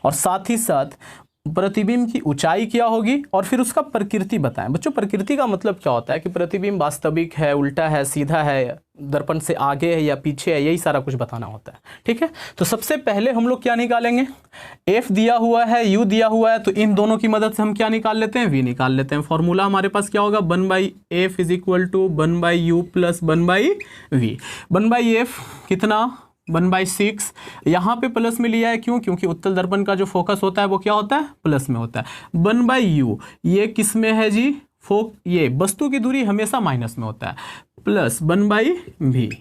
A: और साथ ही साथ प्रतिबिंब की ऊंचाई क्या होगी और फिर उसका प्रकृति बताएं। बच्चों प्रकृति का मतलब क्या होता है कि प्रतिबिंब वास्तविक है, उल्टा है, सीधा है, दर्पण से आगे है या पीछे है, यही सारा कुछ बताना होता है। ठीक है, तो सबसे पहले हम लोग क्या निकालेंगे, एफ दिया हुआ है, यू दिया हुआ है, तो इन दोनों की मदद से हम क्या निकाल लेते हैं, वी निकाल लेते हैं। फॉर्मूला हमारे पास क्या होगा, 1/f is equal to 1/u plus 1/v। 1/f कितना, 1/6। यहाँ पे प्लस में लिया है, क्यों, क्योंकि उत्तल दर्पण का जो फोकस होता है वो क्या होता है, प्लस में होता है। 1/u ये किस में है जी, ये वस्तु की दूरी हमेशा माइनस में होता है, प्लस 1/v।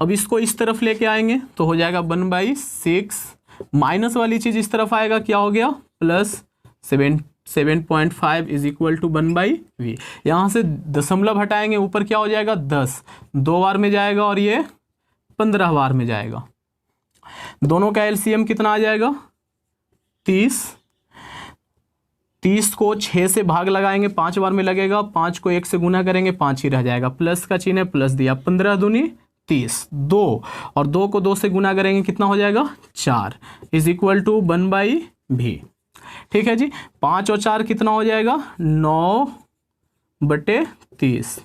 A: अब इसको इस तरफ लेके आएंगे तो हो जाएगा 1/6, माइनस वाली चीज इस तरफ आएगा, क्या हो गया, plus 7.5 is equal to 1/v। यहाँ से दशमलव हटाएंगे, ऊपर क्या हो जाएगा, 10, 2 बार में जाएगा और ये 15 बार में जाएगा। दोनों का एलसीएम कितना आ जाएगा, 30। 30 को 6 से भाग लगाएंगे, 5 बार में लगेगा, 5 को 1 से गुना करेंगे, 5 ही रह जाएगा, प्लस का चिन्ह है, प्लस दिया, 15 दूनी 30, 2 और 2 को 2 से गुना करेंगे, कितना हो जाएगा, 4 इज इक्वल टू 1/v। ठीक है जी, 5 और 4 कितना हो जाएगा, 9/30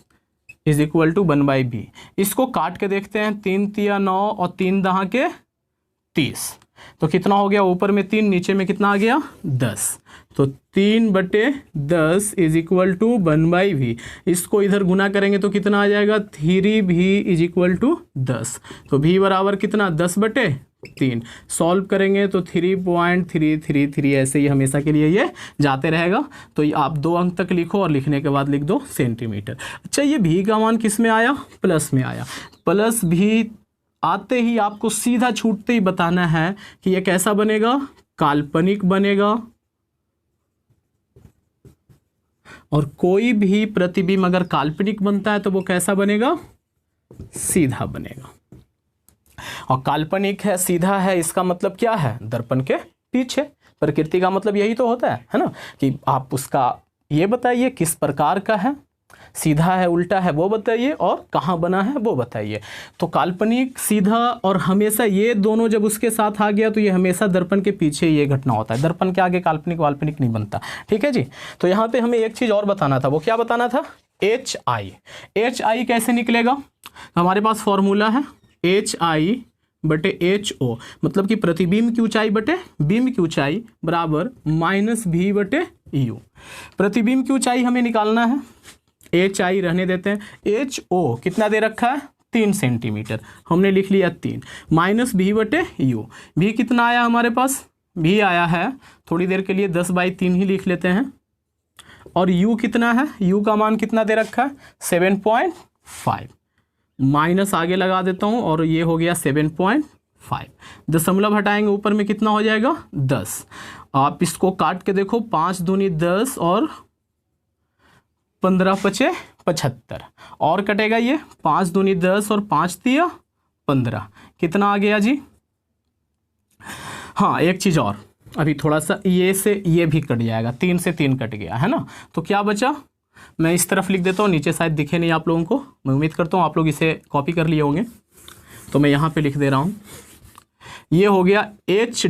A: इज इक्वल टू 1/v। इसको काट के देखते हैं, 3 तिया 9 और 3 दहा के 30, तो कितना हो गया, ऊपर में 3 नीचे में कितना आ गया, 10, तो 3/10 इज इक्वल टू 1/v। इसको इधर गुना करेंगे तो कितना आ जाएगा, 3v इज इक्वल टू 10, तो v बराबर कितना, 10/3। सॉल्व करेंगे तो 3.333 ऐसे ही हमेशा के लिए ये जाते रहेगा। तो ये आप 2 अंक तक लिखो और लिखने के बाद लिख दो सेंटीमीटर। अच्छा, ये भी का मान किस में आया, प्लस में आया। प्लस भी आते ही आपको सीधा छूटते ही बताना है कि ये कैसा बनेगा, काल्पनिक बनेगा, और कोई भी प्रतिबिंब अगर काल्पनिक बनता है तो वो कैसा बनेगा, सीधा बनेगा। और काल्पनिक है, सीधा है, इसका मतलब क्या है, दर्पण के पीछे। प्रकृति का मतलब यही तो होता है ना, कि आप उसका ये बताइए किस प्रकार का है, सीधा है, उल्टा है, वो बताइए, और कहाँ बना है वो बताइए। तो काल्पनिक, सीधा और हमेशा ये दोनों जब उसके साथ आ गया तो ये हमेशा दर्पण के पीछे ये घटना होता है, दर्पण के आगे काल्पनिक वाल्पनिक नहीं बनता। ठीक है जी, तो यहाँ पे हमें एक चीज़ और बताना था, वो क्या बताना था, HI। HI कैसे निकलेगा, हमारे पास फॉर्मूला है HI/HO, मतलब कि प्रतिबिंब की ऊंचाई बटे बिंब की ऊंचाई बराबर -v/u। प्रतिबिंब की ऊंचाई हमें निकालना है, HI रहने देते हैं, HO कितना दे रखा है, 3 सेंटीमीटर, हमने लिख लिया 3, -v/u। v कितना आया हमारे पास, v आया है, थोड़ी देर के लिए 10/3 ही लिख लेते हैं, और u कितना है, u का मान कितना दे रखा है, 7.5, माइनस आगे लगा देता हूँ और ये हो गया 7.5, दशमलव हटाएंगे, ऊपर में कितना हो जाएगा, 10। आप इसको काट के देखो, 5 दूनी 10 और 15×5 = 75, और कटेगा ये 5 दूनी 10 और 5 तिया 15, कितना आ गया जी। हाँ, एक चीज़ और, अभी थोड़ा सा ये से ये भी कट जाएगा, 3 से 3 कट गया है ना, तो क्या बचा, मैं इस तरफ लिख देता हूँ, नीचे शायद दिखे नहीं आप लोगों को, मैं उम्मीद करता हूँ आप लोग इसे कॉपी कर लिए होंगे, तो मैं यहाँ पे लिख दे रहा हूँ, ये हो गया H'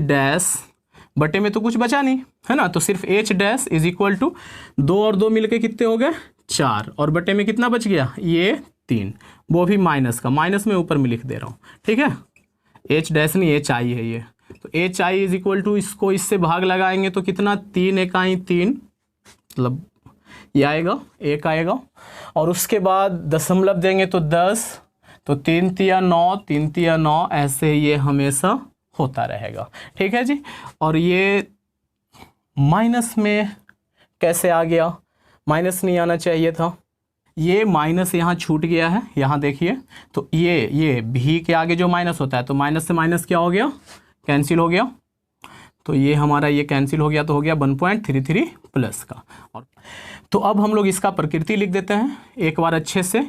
A: बटे में तो कुछ बचा नहीं है ना, तो सिर्फ H' इज इक्वल टू 2 और 2 मिलके कितने हो गए, 4, और बटे में कितना बच गया, ये 3, वो भी माइनस का, माइनस में ऊपर में लिख दे रहा हूँ। ठीक है, H' नहीं, HI है ये, तो HI इज इक्वल टू, इसको इससे भाग लगाएंगे तो कितना, 3 एकाई 3, मतलब ये आएगा, 1 आएगा, और उसके बाद दशमलव देंगे तो 10, तो 3 तिया 9, 3 तिया 9, ऐसे ये हमेशा होता रहेगा। ठीक है जी, और ये माइनस में कैसे आ गया, माइनस नहीं आना चाहिए था, ये माइनस यहाँ छूट गया है, यहाँ देखिए, तो ये भी के आगे जो माइनस होता है, तो माइनस से माइनस क्या हो गया, कैंसिल हो गया, तो ये हमारा ये कैंसिल हो गया, तो हो गया 1.33 प्लस का। और तो अब हम लोग इसका प्रकृति लिख देते हैं एक बार अच्छे से।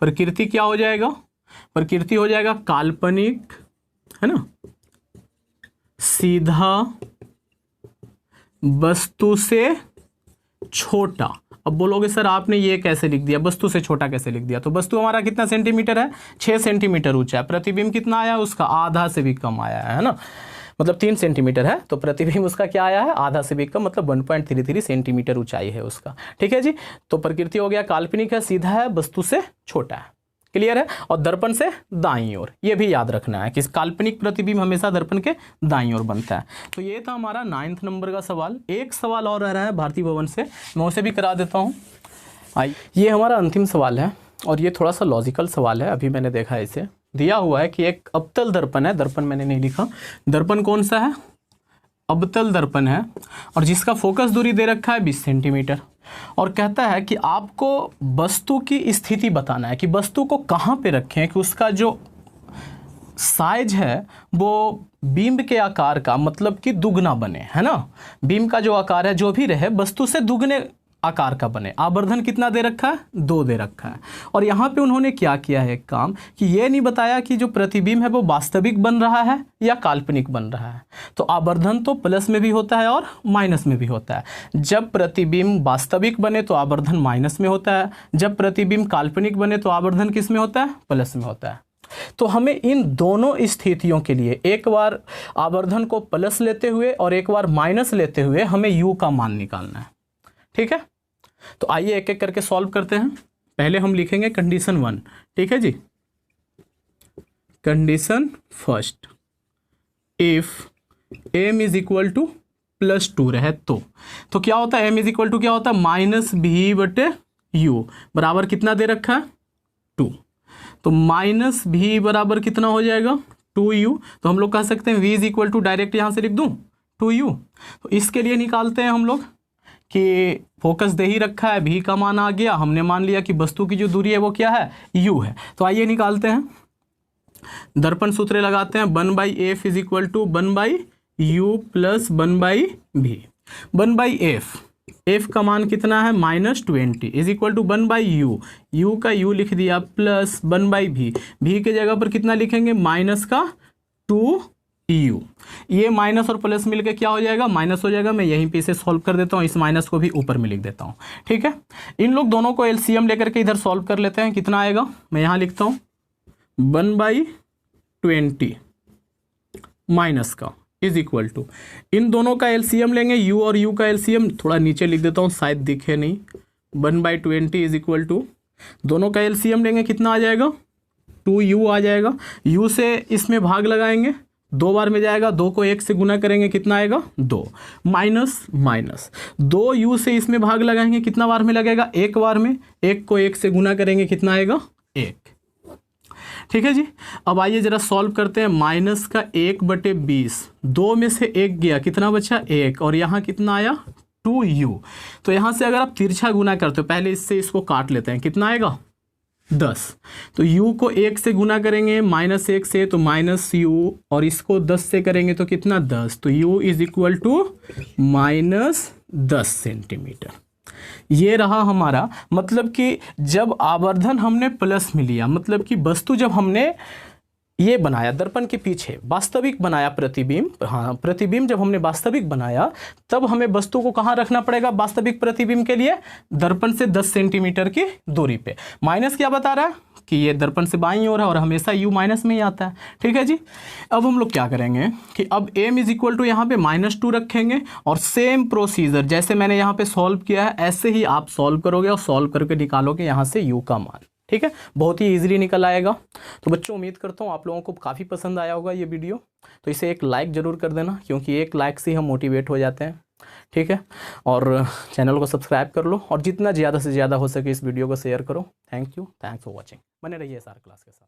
A: प्रकृति क्या हो जाएगा? प्रकृति हो जाएगा काल्पनिक, है ना, सीधा वस्तु से छोटा। अब बोलोगे सर आपने ये कैसे लिख दिया, वस्तु से छोटा कैसे लिख दिया? तो वस्तु हमारा कितना सेंटीमीटर है? 6 सेंटीमीटर ऊंचा है। प्रतिबिंब कितना आया? उसका आधा से भी कम आया है ना, मतलब 3 सेंटीमीटर है, तो प्रतिबिंब उसका क्या आया है? आधा से भी कम, मतलब 1.33 सेंटीमीटर ऊंचाई है उसका। ठीक है जी। तो प्रकृति हो गया काल्पनिक है, सीधा है, वस्तु से छोटा है। क्लियर है? और दर्पण से दाईं ओर, ये भी याद रखना है कि काल्पनिक प्रतिबिंब हमेशा दर्पण के दाईं ओर बनता है। तो ये था हमारा 9th नंबर का सवाल। एक सवाल और रह रहा है भारती भवन से, मैं उसे भी करा देता हूँ। ये हमारा अंतिम सवाल है और ये थोड़ा सा लॉजिकल सवाल है। अभी मैंने देखा इसे, दिया हुआ है कि एक अवतल दर्पण है, दर्पण मैंने नहीं लिखा, दर्पण कौन सा है? अवतल दर्पण है, और जिसका फोकस दूरी दे रखा है 20 सेंटीमीटर, और कहता है कि आपको वस्तु की स्थिति बताना है कि वस्तु को कहाँ पे रखें कि उसका जो साइज है वो बीम के आकार का, मतलब कि दुगना बने, है ना। बीम का जो आकार है जो भी रहे वस्तु से दुगने आकार का बने। आवर्धन कितना दे रखा है? 2 दे रखा है। और यहाँ पे उन्होंने क्या किया है एक काम, कि ये नहीं बताया कि जो प्रतिबिंब है वो वास्तविक बन रहा है या काल्पनिक बन रहा है। तो आवर्धन तो प्लस में भी होता है और माइनस में भी होता है। जब प्रतिबिंब वास्तविक बने तो आवर्धन माइनस में होता है, जब प्रतिबिंब काल्पनिक बने तो आवर्धन किस में होता है? प्लस में होता है। तो हमें इन दोनों स्थितियों के लिए एक बार आवर्धन को प्लस लेते हुए और एक बार माइनस लेते हुए हमें u का मान निकालना है। ठीक है, तो आइए एक एक करके सॉल्व करते हैं। पहले हम लिखेंगे कंडीशन 1। ठीक है जी, condition first, if m is equal to +2 रहे तो क्या होता है? m इज इक्वल टू क्या होता है? -v/u बराबर कितना दे रखा है? 2। तो -v बराबर कितना हो जाएगा? 2u। तो हम लोग कह सकते हैं v is equal to, direct यहां से लिख दूं 2u। तो इसके लिए निकालते हैं हम लोग कि फोकस दे ही रखा है, v का मान आ गया, हमने मान लिया कि वस्तु की जो दूरी है वो क्या है? u है। तो आइए निकालते हैं, दर्पण सूत्र लगाते हैं। 1/f is equal to 1/u plus 1/v। 1/f, f का मान कितना है? -20 is equal to 1/u, u का u लिख दिया, प्लस 1/v, v के जगह पर कितना लिखेंगे? -2u। ये माइनस और प्लस मिलके क्या हो जाएगा? माइनस हो जाएगा। मैं यहीं पे इसे सॉल्व कर देता हूँ, इस माइनस को भी ऊपर में लिख देता हूँ। ठीक है, इन लोग दोनों को एलसीएम लेकर के इधर सॉल्व कर लेते हैं। कितना आएगा? मैं यहाँ लिखता हूँ 1/20 माइनस का इज इक्वल टू, इन दोनों का एलसीएम लेंगे, u और u का एलसीएम थोड़ा नीचे लिख देता हूँ, शायद दिखे नहीं। 1/20 इज इक्वल टू, दोनों का एलसीएम लेंगे, कितना आ जाएगा? 2u आ जाएगा। u से इसमें भाग लगाएंगे, 2 बार में जाएगा, 2 को 1 से गुना करेंगे, कितना आएगा? 2। माइनस 2u से इसमें भाग लगाएंगे, कितना बार में लगेगा? 1 बार में। 1 को 1 से गुना करेंगे, कितना आएगा? 1। ठीक है जी। अब आइए जरा सॉल्व करते हैं। -1/20, 2 में से 1 गया, कितना बचा? 1, और यहाँ कितना आया? 2u। तो यहाँ से अगर आप तिरछा गुना करते हो, पहले इससे इसको काट लेते हैं, कितना आएगा? 10। तो u को 1 से गुना करेंगे, -1 से, तो -u, और इसको 10 से करेंगे तो कितना? 10। तो u is equal to -10 centimetre. ये रहा हमारा, मतलब कि जब आवर्धन हमने प्लस में लिया, मतलब कि वस्तु जब हमने ये बनाया दर्पण के पीछे वास्तविक बनाया प्रतिबिंब, हाँ प्रतिबिंब जब हमने वास्तविक बनाया तब हमें वस्तु को कहाँ रखना पड़ेगा वास्तविक प्रतिबिंब के लिए? दर्पण से 10 सेंटीमीटर की दूरी पे। माइनस क्या बता रहा है कि ये दर्पण से बाईं ओर है और हमेशा u माइनस में ही आता है। ठीक है जी। अब हम लोग क्या करेंगे कि अब m इज इक्वल टू यहाँ पे -2 रखेंगे, और सेम प्रोसीजर जैसे मैंने यहाँ पे सॉल्व किया है ऐसे ही आप सॉल्व करोगे और सॉल्व करके निकालोगे यहाँ से u का मान। ठीक है, बहुत ही इजीली निकल आएगा। तो बच्चों उम्मीद करता हूँ आप लोगों को काफ़ी पसंद आया होगा ये वीडियो, तो इसे एक लाइक ज़रूर कर देना, क्योंकि एक लाइक से ही हम मोटिवेट हो जाते हैं। ठीक है, और चैनल को सब्सक्राइब कर लो और जितना ज़्यादा से ज़्यादा हो सके इस वीडियो को शेयर करो। Thank you, thanks for watching. बने रहिए SR क्लास के साथ।